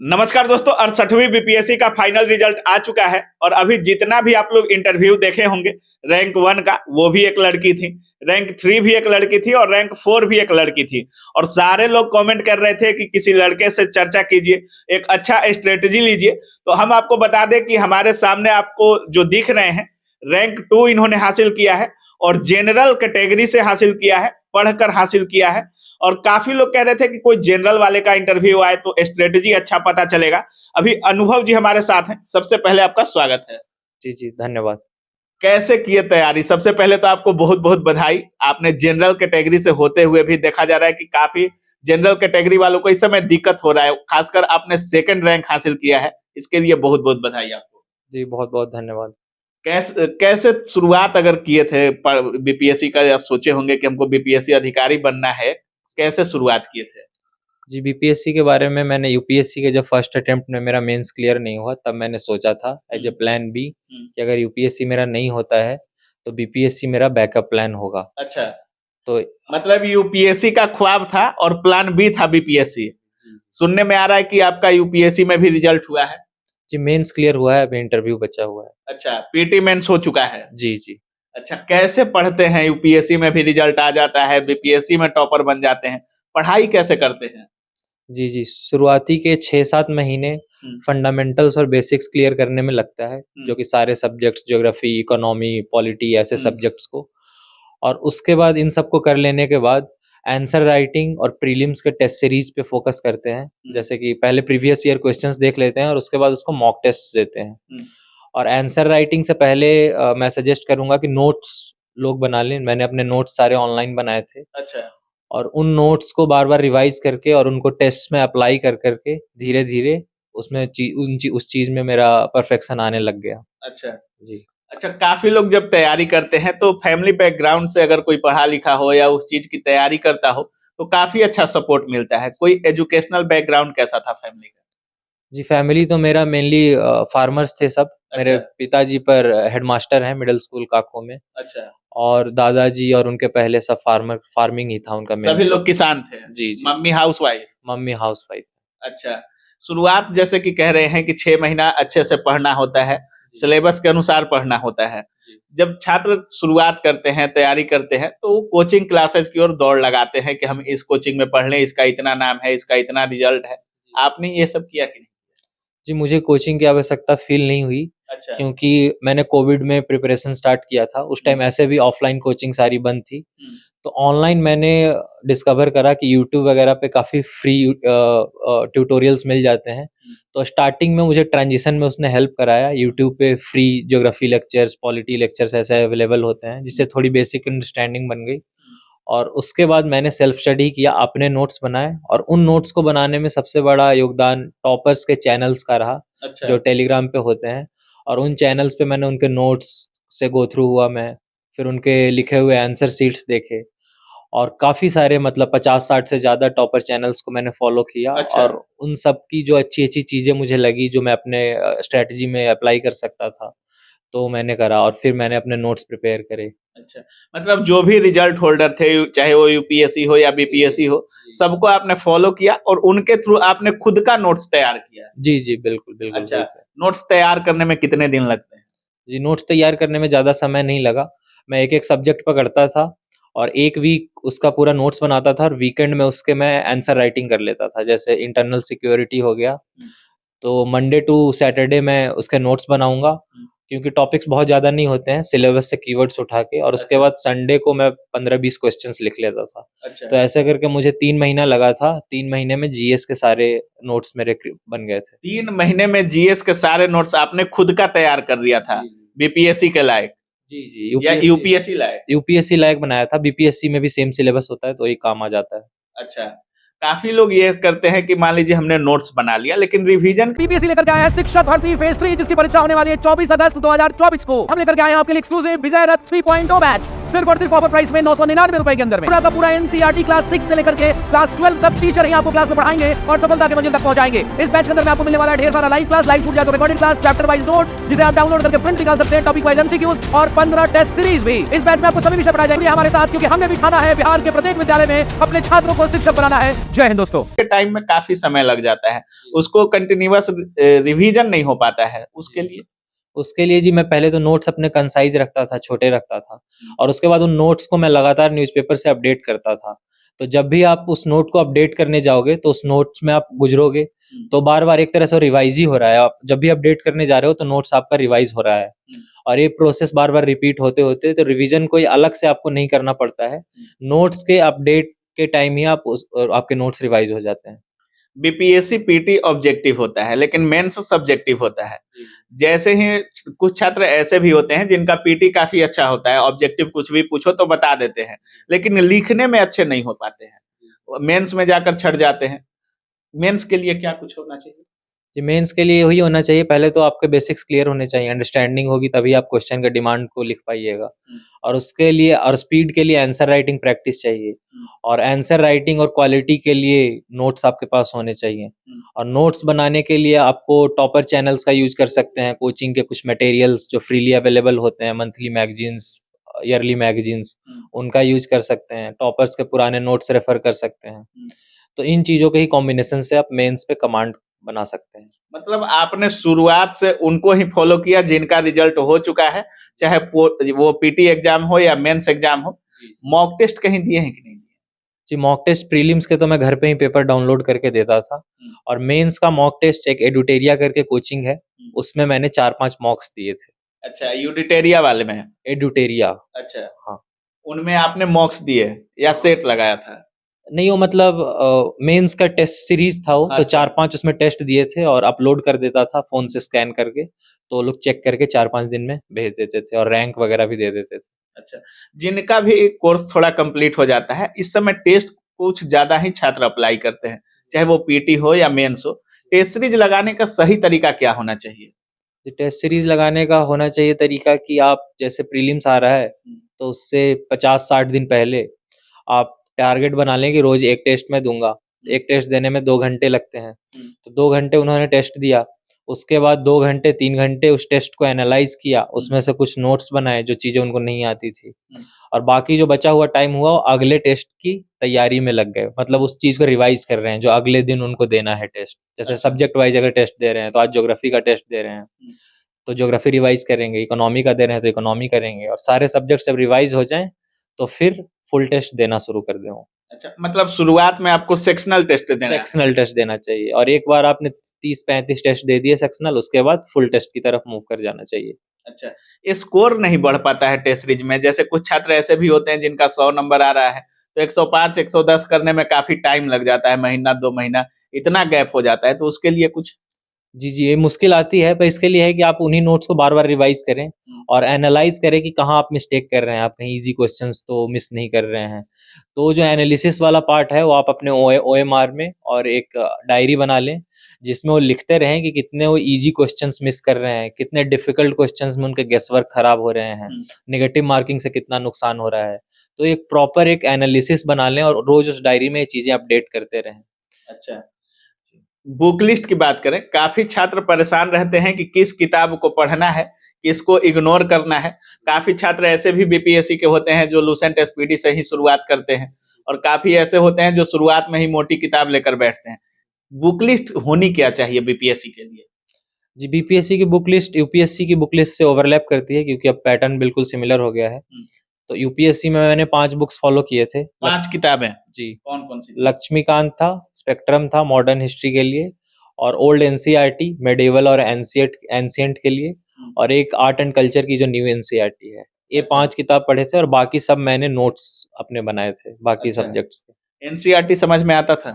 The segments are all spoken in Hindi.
नमस्कार दोस्तों, 68वीं बीपीएससी का फाइनल रिजल्ट आ चुका है और अभी जितना भी आप लोग इंटरव्यू देखे होंगे, रैंक 1 का वो भी एक लड़की थी, रैंक 3 भी एक लड़की थी और रैंक 4 भी एक लड़की थी। और सारे लोग कमेंट कर रहे थे कि किसी लड़के से चर्चा कीजिए, एक अच्छा स्ट्रेटजी लीजिए। तो हम आपको बता दें कि हमारे सामने आपको जो दिख रहे हैं, रैंक 2 इन्होंने हासिल किया है और जनरल कैटेगरी से हासिल किया है, पढ़कर हासिल किया है। और काफी लोग कह रहे थे कि कोई जनरल वाले का इंटरव्यू आए तो स्ट्रेटजी अच्छा पता चलेगा। अभी अनुभव जी हमारे साथ हैं, सबसे पहले आपका स्वागत है। जी, धन्यवाद। कैसे किए तैयारी? सबसे पहले तो आपको बहुत बहुत बधाई। आपने जनरल कैटेगरी से होते हुए भी देखा जा रहा है कि काफी जनरल कैटेगरी वालों को इस समय दिक्कत हो रहा है, खासकर आपने सेकंड रैंक हासिल किया है, इसके लिए बहुत बहुत बधाई आपको। जी, बहुत-बहुत धन्यवाद। कैसे शुरुआत अगर किए थे बीपीएससी का, या सोचे होंगे कि हमको बीपीएससी अधिकारी बनना है, कैसे शुरुआत किए थे? जी, बीपीएससी के बारे में मैंने यूपीएससी के जब फर्स्ट अटेम्प्ट में मेरा मेंस क्लियर नहीं हुआ, तब मैंने सोचा था एज ए प्लान बी कि अगर यूपीएससी मेरा नहीं होता है तो बीपीएससी मेरा बैकअप प्लान होगा। अच्छा, तो मतलब यूपीएससी का ख्वाब था और प्लान बी था बीपीएससी। सुनने में आ रहा है कि आपका यूपीएससी में भी रिजल्ट हुआ है। जी, मेंस क्लियर हुआ है, अभी इंटरव्यू बचा हुआ है। अच्छा, पीटी मेंस हो चुका है। जी। अच्छा, कैसे पढ़ते हैं? यूपीएससी में भी रिजल्ट आ जाता है, बीपीएससी में टॉपर बन जाते हैं, पढ़ाई कैसे करते हैं? जी, शुरुआती के 6-7 महीने फंडामेंटल्स और बेसिक्स क्लियर करने में लगता है, जो कि सारे सब्जेक्ट्स ज्योग्राफी, इकोनॉमी, पॉलिटी ऐसे सब्जेक्ट्स को। और उसके बाद इन सबको कर लेने के बाद आंसर राइटिंग और प्रीलिम्स के टेस्ट सीरीज पे फोकस करते हैं। जैसे कि पहले प्रीवियस ईयर क्वेश्चंस देख लेते हैं और उसके बाद उसको मॉक टेस्ट देते हैं। और आंसर राइटिंग से पहले मैं सजेस्ट करूंगा कि नोट्स लोग बना लें। मैंने अपने नोट्स सारे ऑनलाइन बनाए थे। अच्छा, और उन नोट्स को बार बार रिवाइज करके और उनको टेस्ट में अप्लाई कर करके धीरे धीरे उसमें उस चीज में मेरा परफेक्शन आने लग गया। अच्छा जी। अच्छा, काफी लोग जब तैयारी करते हैं तो फैमिली बैकग्राउंड से अगर कोई पढ़ा लिखा हो या उस चीज की तैयारी करता हो तो काफी अच्छा सपोर्ट मिलता है। कोई एजुकेशनल बैकग्राउंड कैसा था फैमिली का? जी, फैमिली तो मेरा मेनली फार्मर्स थे सब। मेरे अच्छा। पिताजी पर हेडमास्टर हैं मिडिल स्कूल काको में। अच्छा, और दादाजी और उनके पहले सब फार्मिंग ही था उनका मेन। सभी लोग किसान थे। जी। Mummy housewife? Mummy housewife. अच्छा, शुरुआत जैसे कि कह रहे हैं कि 6 महीना अच्छे से पढ़ना होता है, सिलेबस के अनुसार पढ़ना होता है। जब छात्र शुरुआत करते हैं, तैयारी करते हैं, तो कोचिंग क्लासेस की ओर दौड़ लगाते हैं कि हम इस कोचिंग में पढ़ लें, इसका इतना नाम है, इसका इतना रिजल्ट है। आपने ये सब किया कि नहीं? जी, मुझे कोचिंग की आवश्यकता फील नहीं हुई। अच्छा। क्योंकि मैंने कोविड में प्रिपरेशन स्टार्ट किया था। उस टाइम ऐसे भी ऑफलाइन कोचिंग सारी बंद थी। तो ऑनलाइन मैंने डिस्कवर करा कि यूट्यूब वगैरह पे काफ़ी फ्री ट्यूटोरियल्स मिल जाते हैं। तो स्टार्टिंग में मुझे ट्रांजिशन में उसने हेल्प कराया। यूट्यूब पे free geography lectures, polity lectures ऐसे अवेलेबल होते हैं, जिससे थोड़ी बेसिक अंडरस्टैंडिंग बन गई। और उसके बाद मैंने सेल्फ स्टडी किया, अपने नोट्स बनाए। और उन नोट्स को बनाने में सबसे बड़ा योगदान टॉपर्स के चैनल्स का रहा। अच्छा। जो टेलीग्राम पे होते हैं। और उन चैनल्स पे मैंने उनके नोट्स से गो थ्रू हुआ मैं। फिर उनके लिखे हुए आंसर शीट्स देखे। और काफ़ी सारे मतलब 50-60 से ज़्यादा टॉपर चैनल्स को मैंने फॉलो किया। अच्छा। और उन सब की जो अच्छी-अच्छी चीज़ें मुझे लगी, जो मैं अपने स्ट्रैटेजी में अप्लाई कर सकता था, तो मैंने करा और फिर मैंने अपने नोट्स प्रिपेयर करे। अच्छा, मतलब जो भी रिजल्ट होल्डर थे, चाहे वो यूपीएससी हो या बीपीएससी हो, सबको आपने फॉलो किया और उनके थ्रू आपने खुद का नोट्स तैयार किया। जी, बिल्कुल। अच्छा, नोट्स तैयार करने में कितने दिन लगते हैं? जी, नोट्स तैयार करने में ज़्यादा समय नहीं लगा। मैं एक-एक सब्जेक्ट पकड़ता था और 1 वीक उसका पूरा नोट्स बनाता था और वीकेंड में उसके मैं आंसर राइटिंग कर लेता था। जैसे इंटरनल सिक्योरिटी हो गया, तो मंडे टू सैटरडे मैं उसके नोट्स बनाऊँगा, क्योंकि टॉपिक्स बहुत ज़्यादा नहीं होते हैं, सिलेबस से कीवर्ड्स उठा के। और उसके बाद संडे को मैं 15-20 क्वेश्चंस लिख लेता था। तो ऐसे करके मुझे 3 महीना लगा था। 3 महीने में जीएस के सारे नोट्स मेरे बन गए थे। 3 महीने में जीएस के सारे नोट्स आपने खुद का तैयार कर दिया था, बीपीएससी के लायक? जी, या यूपीएससी लायक? यूपीएससी लायक बनाया था। बीपीएससी में भी सेम सिलेबस होता है, तो ये काम आ जाता है। अच्छा, काफी लोग ये करते हैं कि मान लीजिए हमने नोट्स बना लिया, लेकिन रिवीजन बीपीएससी लेकर के आया है शिक्षक भर्ती फेज 3, जिसकी परीक्षा होने वाली है 24 अगस्त 2024 को। हम लेकर के आए हैं आपके लिए एक्सक्लूसिव विजय रथ 3.0 बैच, सिर्फ और सिर्फ ऑफर प्राइस में 999 रुपए के अंदर में। पूरा का पूरा एनसीईआरटी क्लास 6 से लेकर के क्लास 12 तक टीचर ही आपको क्लास में पढ़ाएंगे और सफलता की मंजिल तक पहुंचाएंगे। इस बैच के अंदर में आपको मिलने वाला है ढेर सारा लाइव क्लास, लाइव छूट जाए तो recorded class, chapter wise notes जिसे आप डाउनलोड करके प्रिंट निकाल सकते हैं, टॉपिक वाइज एमसीक्यूज और 15 टेस्ट सीरीज भी। इस बैच में आपको सभी विषय पढ़ाए जाएंगे हमारे साथ, क्योंकि हमने भी ठाना है बिहार के प्रत्येक विद्यालय में अपने छात्रों को शिक्षक बनाना है। जय हिंद दोस्तों। के टाइम में काफी समय लग जाता है, उसको कंटिन्यूअस रिवीजन नहीं हो पाता है, उसके लिए जी मैं पहले तो नोट्स अपने कंसाइज रखता था, छोटे रखता था, और उसके बाद उन नोट्स को मैं लगातार न्यूज़पेपर से अपडेट करता था। तो जब भी आप उस नोट को अपडेट करने जाओगे तो उस नोट्स में आप गुजरोगे तो बार-बार एक तरह से रिवाइज ही हो रहा है। आप जब भी अपडेट करने जा रहे हो तो नोट्स आपका रिवाइज हो रहा है, और ये प्रोसेस बार-बार रिपीट होते-होते तो रिवीजन कोई अलग से आपको नहीं करना पड़ता है। नोट्स के अपडेट के टाइम ही आपके नोट्स रिवाइज हो जाते हैं। बीपीएससी पीटी ऑब्जेक्टिव होता है लेकिन मेंस सब्जेक्टिव होता है। जैसे ही कुछ छात्र ऐसे भी होते हैं जिनका पीटी काफी अच्छा होता है, ऑब्जेक्टिव कुछ भी पूछो तो बता देते हैं, लेकिन लिखने में अच्छे नहीं हो पाते हैं, मेंस में जाकर छट जाते हैं। मेंस के लिए क्या कुछ होना चाहिए? जी, मेंस के लिए वही होना चाहिए, पहले तो आपके बेसिक्स क्लियर होने चाहिए, अंडरस्टैंडिंग होगी तभी आप क्वेश्चन के डिमांड को लिख पाइएगा। और उसके लिए और स्पीड के लिए आंसर राइटिंग प्रैक्टिस चाहिए, और आंसर राइटिंग और क्वालिटी के लिए नोट्स आपके पास होने चाहिए। और नोट्स बनाने के लिए आपको टॉपर चैनल्स का यूज कर सकते हैं, कोचिंग के कुछ मटेरियल्स जो फ्रीली अवेलेबल होते हैं, मंथली मैगजीन्स, ईयरली मैगजीन्स, उनका यूज कर सकते हैं, टॉपर्स के पुराने नोट्स रेफर कर सकते हैं। तो इन चीज़ों के ही कॉम्बिनेशन से आप मेंस पे कमांड बना सकते हैं। मतलब आपने शुरुआत से उनको ही फॉलो किया जिनका रिजल्ट हो चुका है, चाहे वो पीटी एग्जाम हो या मेंस एग्जाम हो। मॉक टेस्ट कहीं दिए हैं कि नहीं दिए? जी, मॉक टेस्ट प्रीलिम्स के तो मैं घर पे ही पेपर डाउनलोड करके देता था, और मेंस का मॉक टेस्ट एक एडुटेरिया करके कोचिंग है, उसमें मैंने 4-5 मॉक्स दिए थे। अच्छा, यूडिटेरिया वाले में? एडुटेरिया। अच्छा, हाँ। उनमें आपने मॉक्स दिए या सेट लगाया था? नहीं, वो मतलब मेंस का टेस्ट सीरीज था वो, तो अच्छा। 4-5 उसमें टेस्ट दिए थे और अपलोड कर देता था फ़ोन से स्कैन करके, तो वो लोग चेक करके 4-5 दिन में भेज देते थे और रैंक वगैरह भी दे देते थे। अच्छा, जिनका भी कोर्स थोड़ा कंप्लीट हो जाता है, इस समय टेस्ट कुछ ज़्यादा ही छात्र अप्लाई करते हैं, चाहे वो पीटी हो या मेंस हो। टेस्ट सीरीज लगाने का सही तरीका क्या होना चाहिए? तो टेस्ट सीरीज लगाने का होना चाहिए तरीका कि आप जैसे प्रीलिम्स आ रहा है, तो उससे 50-60 दिन पहले आप टारगेट बना लें कि रोज एक टेस्ट मैं दूंगा। एक टेस्ट देने में 2 घंटे लगते हैं, तो 2 घंटे उन्होंने टेस्ट दिया, उसके बाद 2 घंटे 3 घंटे उस टेस्ट को एनालाइज किया, उसमें से कुछ नोट्स बनाए जो चीज़ें उनको नहीं आती थी, और बाकी जो बचा हुआ टाइम हुआ वो अगले टेस्ट की तैयारी में लग गए, मतलब उस चीज़ को रिवाइज कर रहे हैं जो अगले दिन उनको देना है टेस्ट। जैसे सब्जेक्ट वाइज अगर टेस्ट दे रहे हैं तो आज ज्योग्राफी का टेस्ट दे रहे हैं, तो ज्योग्राफी रिवाइज करेंगे, इकोनॉमी का दे रहे हैं तो इकोनॉमी करेंगे, और सारे सब्जेक्ट जब रिवाइज हो जाएं तो फिर फुल टेस्ट देना शुरू कर दें। अच्छा, मतलब शुरुआत में आपको सेक्शनल टेस्ट देना है? सेक्शनल टेस्ट देना चाहिए, और एक बार आपने 30-35 टेस्ट दे दिए सेक्शनल, उसके बाद फुल टेस्ट की तरफ मूव कर जाना चाहिए। अच्छा, स्कोर नहीं बढ़ पाता है टेस्ट सीरीज में, जैसे कुछ छात्र ऐसे भी होते हैं जिनका 100 नंबर आ रहा है, तो 105, 110 करने में काफी टाइम लग जाता है, महीना 2 महीना, इतना गैप हो जाता है, तो उसके लिए कुछ? जी, जी, ये मुश्किल आती है, पर इसके लिए है कि आप उन्हीं नोट्स को बार-बार रिवाइज़ करें और एनालाइज़ करें कि कहाँ आप मिस्टेक कर रहे हैं, आप कहीं ईज़ी क्वेश्चंस तो मिस नहीं कर रहे हैं। तो जो एनालिसिस वाला पार्ट है, वो आप अपने ओएमआर में और एक डायरी बना लें, जिसमें वो लिखते रहें कि कितने वो ईज़ी क्वेश्चंस मिस कर रहे हैं, कितने डिफ़िकल्ट क्वेश्चंस में उनके गेस वर्क खराब हो रहे हैं, नेगेटिव मार्किंग से कितना नुकसान हो रहा है। तो एक प्रॉपर एक एनालिसिस बना लें और रोज़ उस डायरी में ये चीज़ें अपडेट करते रहें। अच्छा, बुक लिस्ट की बात करें, काफी छात्र परेशान रहते हैं कि किस किताब को पढ़ना है, किसको इग्नोर करना है। काफी छात्र ऐसे भी बीपीएससी के होते हैं जो लूसेंट एसपीडी से ही शुरुआत करते हैं, और काफी ऐसे होते हैं जो शुरुआत में ही मोटी किताब लेकर बैठते हैं। बुक लिस्ट होनी क्या चाहिए बीपीएससी के लिए? जी, बीपीएससी की बुक लिस्ट यूपीएससी की बुक लिस्ट से ओवरलैप करती है, क्योंकि अब पैटर्न बिल्कुल सिमिलर हो गया है। तो यूपीएससी में मैंने 5 बुक्स फॉलो किए थे। 5 किताबें? जी। कौन-कौन सी? लक्ष्मीकांत था, स्पेक्ट्रम था मॉडर्न हिस्ट्री के लिए, और ओल्ड एनसीईआरटी मेडिएवल और एंशिएंट के लिए, और एक आर्ट एंड कल्चर की जो न्यू एनसीईआरटी है। ये अच्छा। 5 किताब पढ़े थे, और बाकी सब मैंने नोट्स अपने बनाए थे बाकी अच्छा। सब्जेक्ट्स के। एनसीईआरटी समझ में आता था?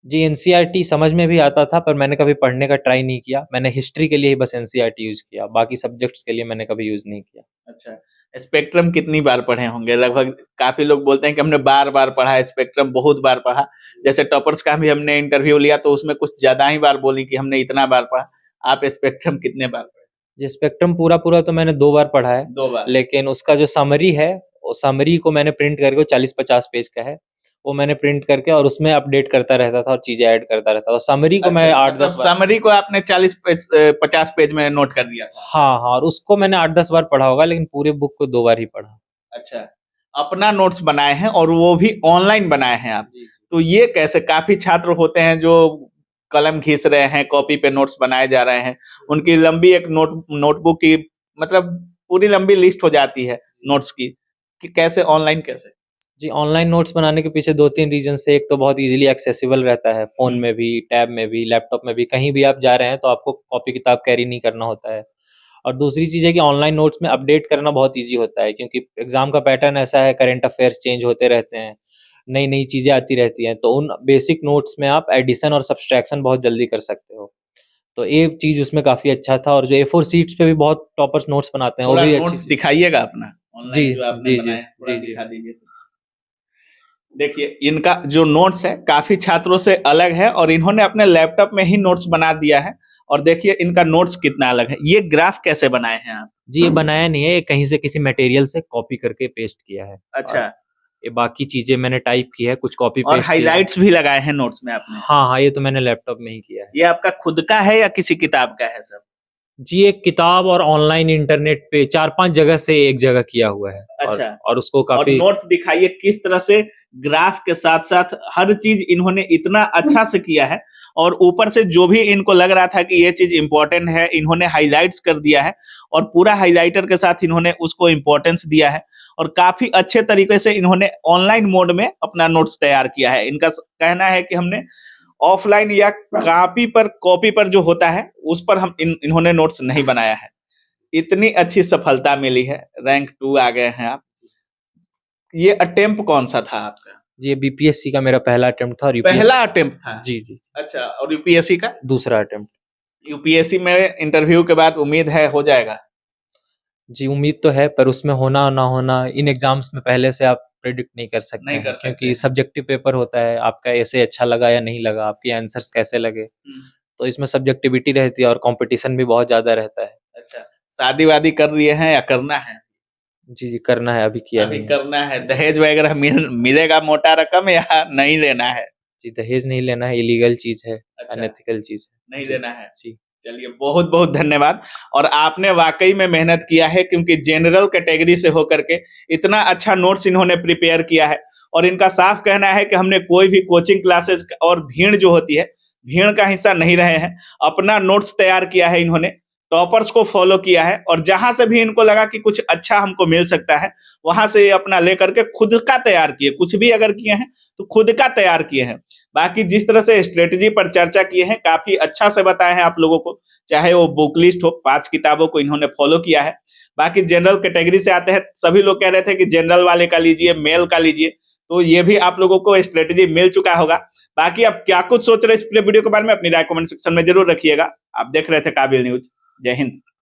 जी, एनसीईआरटी समझ में भी आता था, पर मैंने कभी पढ़ने का ट्राई नहीं किया। मैंने हिस्ट्री के लिए ही बस एनसीईआरटी यूज़ किया, बाकी सब्जेक्ट्स के लिए मैंने कभी यूज़ नहीं किया। अच्छा, स्पेक्ट्रम कितनी बार पढ़े होंगे? लगभग काफ़ी लोग बोलते हैं कि हमने बार-बार पढ़ा है स्पेक्ट्रम, बहुत बार पढ़ा। जैसे टॉपर्स का भी हमने इंटरव्यू लिया तो उसमें कुछ ज़्यादा ही बार बोली कि हमने इतना बार पढ़ा। आप स्पेक्ट्रम कितने बार पढ़े? जी, स्पेक्ट्रम पूरा-पूरा तो मैंने 2 बार पढ़ा है, 2 बार। लेकिन उसका जो समरी है, वो समरी को मैंने प्रिंट करके, वो 40-50 पेज का है, वो मैंने प्रिंट करके और उसमें अपडेट करता रहता था और चीज़ें ऐड करता रहता था। समरी को मैं अच्छा, 8-10 मतलब बार, समरी को आपने 40 पेज 50 पेज में नोट कर दिया था। हाँ, हाँ, और उसको मैंने 8-10 बार पढ़ा होगा, लेकिन पूरे बुक को 2 बार ही पढ़ा। अच्छा, अपना नोट्स बनाए हैं और वो भी ऑनलाइन बनाए हैं आप। तो ये कैसे, काफी छात्र होते हैं जो कलम घिस रहे हैं, कॉपी पे नोट्स बनाए जा रहे हैं, उनकी लंबी एक नोटबुक की मतलब पूरी लंबी लिस्ट हो जाती है नोट्स की, कि कैसे ऑनलाइन कैसे। जी, ऑनलाइन नोट्स बनाने के पीछे 2-3 रीज़न से, एक तो बहुत ईज़िली एक्सेसिबल रहता है, फ़ोन में भी, टैब में भी, लैपटॉप में भी, कहीं भी आप जा रहे हैं तो आपको कॉपी किताब कैरी नहीं करना होता है। और दूसरी चीज़ है कि ऑनलाइन नोट्स में अपडेट करना बहुत ईज़ी होता है, क्योंकि एग्ज़ाम का पैटर्न ऐसा है, करंट अफ़ेयर्स चेंज होते रहते हैं, नई-नई चीज़ें आती रहती हैं, तो उन बेसिक नोट्स में आप एडिशन और सब्सट्रैक्शन बहुत जल्दी कर सकते हो। तो ये चीज़ उसमें काफ़ी अच्छा था, और जो ए4 शीट्स पे भी बहुत टॉपर्स नोट्स बनाते हैं, वो थोड़ा भी अच्छी नोट्स चीज़। दिखाइएगा अपना जी, ऑनलाइन जो आपने जी, जी, बनाया, थोड़ा जी, जी। दिखा दीजिए। देखिए इनका जो नोट्स है काफी छात्रों से अलग है, और इन्होंने अपने लैपटॉप में ही नोट्स बना दिया है। और देखिए इनका नोट्स कितना अलग है। ये ग्राफ कैसे बनाए हैं आप? जी, ये बनाया नहीं है, ये कहीं से किसी मटेरियल से कॉपी करके पेस्ट किया है। और अच्छा, ये बाकी चीज़ें मैंने टाइप की है, कुछ कॉपी और पेस्ट किया है। हाइलाइट्स भी लगाए हैं नोट्स में आपने? हाँ, हाँ, ये तो मैंने लैपटॉप में ही किया है। ये आपका खुद का है या किसी किताब का है सब? जी, एक किताब और ऑनलाइन इंटरनेट पे 4-5 जगह से एक जगह किया हुआ है, अच्छा, और उसको और काफ़ी। नोट्स दिखाइए किस तरह से ग्राफ के साथ साथ हर चीज इन्होंने इतना अच्छा से किया है। और ऊपर से जो भी इनको लग रहा था कि ये चीज इंपॉर्टेंट है, इन्होंने हाइलाइट्स कर दिया है, और पूरा हाइलाइटर के साथ इन्होंने उसको इंपॉर्टेंस दिया है। और काफी अच्छे तरीके से इन्होंने ऑनलाइन मोड में अपना नोट्स तैयार किया है। इनका कहना है कि हमने ऑफलाइन या कॉपी पर जो होता है उस पर हम इन्होंने नोट्स नहीं बनाया है। इतनी अच्छी सफलता मिली है, रैंक 2 आ गए हैं आप। ये अटेम्प्ट कौन सा था आपका? जी, ये बीपीएससी का मेरा पहला अटेम्प्ट था, और यूपीएस। पहला अटेम्प्ट था? जी, जी, अच्छा, और यूपीएससी का? दूसरा अटेम्प्ट। यूपीएससी में इंटरव्यू के बाद उम्मीद है हो जाएगा? जी, उम्मीद तो है, पर उसमें होना ना होना इन एग्ज़ाम्स में पहले से आप प्रेडिक्ट नहीं कर सकते नहीं हैं, कर सकते क्योंकि हैं। सब्जेक्टिव पेपर होता है, आपका ऐसे अच्छा लगा या नहीं लगा, आपके आंसर्स कैसे लगे, हुँ, तो इसमें सब्जेक्टिविटी रहती है और कॉम्पिटिशन भी बहुत ज़्यादा रहता है। अच्छा। शादी-वादी कर लिए हैं या करना है? जी, जी, करना है, अभी किया अभी नहीं है। करना है। दहेज वगैरह मिलेगा मोटा रकम या नहीं लेना है? जी, दहेज नहीं लेना है, इलीगल चीज़ है, अच्छा, अनएथिकल चीज़ है। नहीं जी, लेना है। जी। चलिए बहुत-बहुत धन्यवाद। और आपने वाक़ई में मेहनत किया है, क्योंकि जनरल कैटेगरी से होकर के इतना अच्छा नोट्स इन्होंने प्रिपेयर किया है। और इनका साफ कहना है कि हमने कोई भी कोचिंग क्लासेस और भीड़ जो होती है, भीड़ का हिस्सा नहीं रहे हैं। अपना नोट्स तैयार किया है इन्होंने, टॉपर्स को फॉलो किया है, और जहाँ से भी इनको लगा कि कुछ अच्छा हमको मिल सकता है, वहाँ से ये अपना लेकर के खुद का तैयार किए। कुछ भी अगर किए हैं, तो खुद का तैयार किए हैं। बाकी जिस तरह से स्ट्रेटजी पर चर्चा किए हैं, काफ़ी अच्छा से बताए हैं आप लोगों को। चाहे वो बुक लिस्ट हो, 5 किताबों को इन्होंने फॉलो किया है। बाकी जनरल कैटेगरी से आते हैं, सभी लोग कह रहे थे कि जनरल वाले का लीजिए, मेल का लीजिए, तो ये भी आप लोगों को स्ट्रेटजी मिल चुका होगा। बाकी आप क्या कुछ सोच रहे हैं इस पूरे वीडियो के बारे में, अपनी राय कमेंट सेक्शन में ज़रूर रखिएगा। आप देख रहे थे काबिल न्यूज़। जय हिंद।